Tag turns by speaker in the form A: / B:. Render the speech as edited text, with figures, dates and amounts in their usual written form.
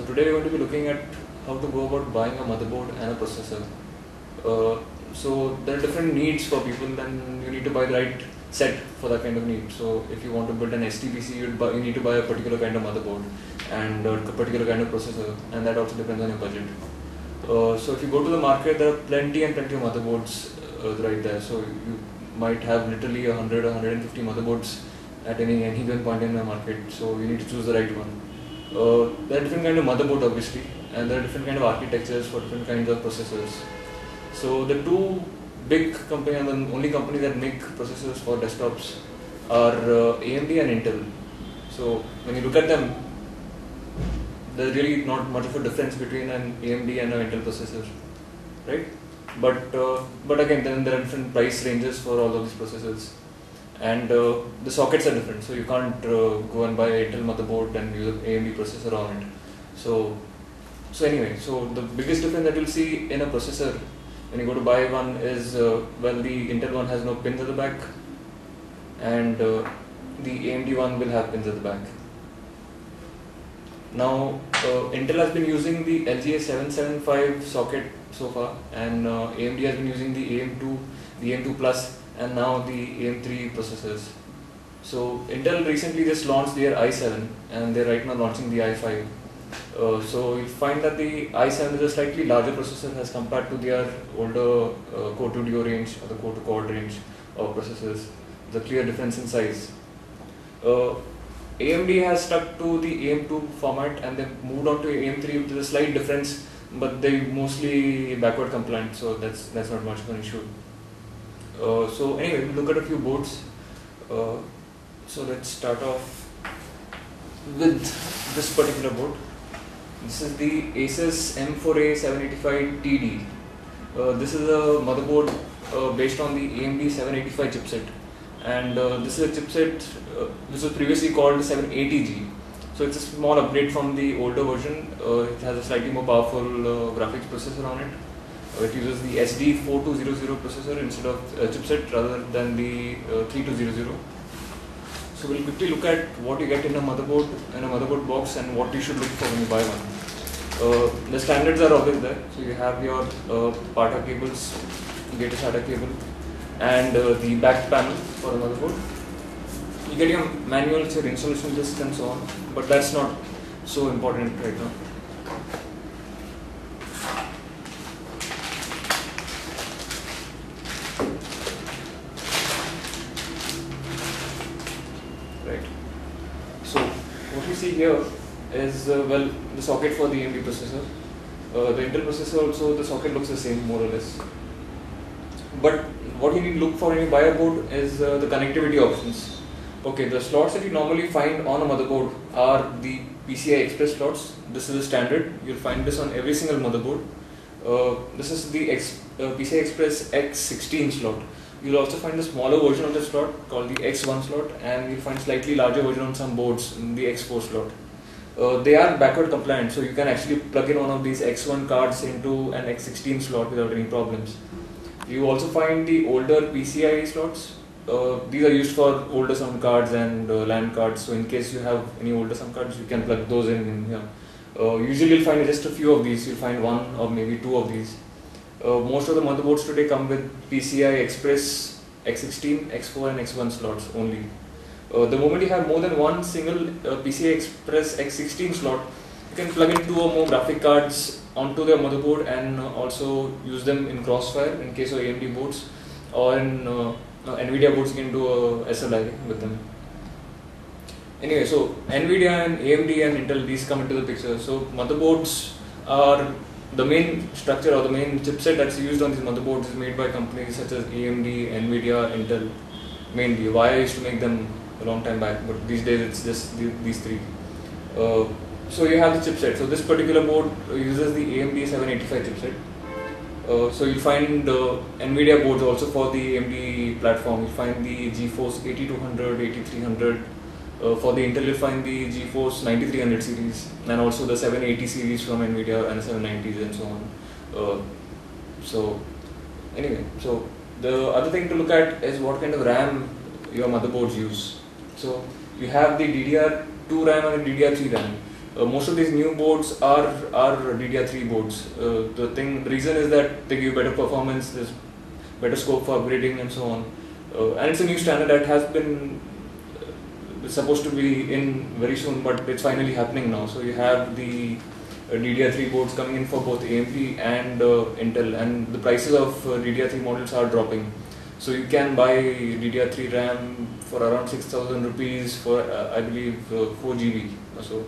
A: Today we're going to be looking at how to go about buying a motherboard and a processor. So there are different needs for people, and you need to buy the right set for that kind of need. So if you want to build an STPC, you need to buy a particular kind of motherboard and a particular kind of processor, and that also depends on your budget. So if you go to the market, there are plenty of motherboards right there. So you might have literally 100 or 150 motherboards at any given point in the market. So you need to choose the right one. There are different kinds of motherboard obviously, and there are different kinds of architectures for different kinds of processors. So the two big companies, and the only companies that make processors for desktops are AMD and Intel. So when you look at them, there's really not much of a difference between an AMD and an Intel processor, right? But again, then there are different price ranges for all of these processors, and the sockets are different. So you can't go and buy an Intel motherboard and use an AMD processor on it. So anyway, so the biggest difference that you'll see in a processor when you go to buy one is, well, the Intel one has no pins at the back, and the AMD one will have pins at the back. Now, Intel has been using the LGA775 socket so far, and AMD has been using the AM2 Plus, and now the AM3 processors. So Intel recently just launched their i7, and they're right now launching the i5. So you'll find that the i7 is a slightly larger processor as compared to their older Core 2 Duo range or the Core 2 Quad range of processors. There's a clear difference in size. AMD has stuck to the AM2 format, and they've moved on to AM3 with a slight difference, but they're mostly backward compliant, so that's not much of an issue. So anyway, we'll look at a few boards. So let's start off with this particular board. This is the Asus M4A785TD. This is a motherboard based on the AMD 785 chipset, and this is a chipset which was previously called 780G. So it's a small upgrade from the older version. It has a slightly more powerful graphics processor on it. It uses the SD4200 processor instead of chipset rather than the 3200. So we'll quickly look at what you get in a motherboard box, and what you should look for when you buy one. The standards are always there. So you have your PATA cables, data SATA cable, and the back panel for the motherboard. You get your manuals, your installation list, and so on, but that's not so important right now. Right. So what we see here is well, the socket for the AMD processor. The Intel processor also, the socket looks the same more or less. But what you need to look for when you buy a board is the connectivity options. Okay, the slots that you normally find on a motherboard are the PCI Express slots. This is the standard. You'll find this on every single motherboard. This is the PCI Express X16 slot. You'll also find a smaller version of the slot called the X1 slot, and you'll find slightly larger version on some boards in the X4 slot. They are backward compliant, so you can actually plug in one of these X1 cards into an X16 slot without any problems. You also find the older PCI slots. These are used for older sound cards and LAN cards, so in case you have any older sound cards, you can plug those in here. Usually you'll find just a few of these. You'll find one or maybe two of these. Most of the motherboards today come with PCI Express X16, X4 and X1 slots only. The moment you have more than one single PCI Express X16 slot, you can plug in two or more graphic cards onto their motherboard and also use them in Crossfire in case of AMD boards, or in NVIDIA boards you can do a SLI with them. Anyway, so NVIDIA and AMD and Intel, these come into the picture. So motherboards are the main structure, or the main chipset that's used on these motherboards is made by companies such as AMD, NVIDIA, Intel mainly. Huawei used to make them a long time back, but these days it's just these three. So you have the chipset. So this particular board uses the AMD 785 chipset. So you'll find NVIDIA boards also for the AMD platform. You'll find the GeForce 8200, 8300. For the Intel, you'll find the GeForce 9300 series, and also the 780 series from NVIDIA, and 790s and so on. So anyway, so the other thing to look at is what kind of RAM your motherboards use. So you have the DDR2 RAM and the DDR3 RAM. Most of these new boards are DDR3 boards. The reason is that they give better performance, there's better scope for upgrading and so on. And it's a new standard that has been supposed to be in very soon, but it's finally happening now. So you have the DDR3 boards coming in for both AMD and Intel, and the prices of DDR3 models are dropping. So you can buy DDR3 RAM for around 6,000 rupees for I believe 4 GB or so.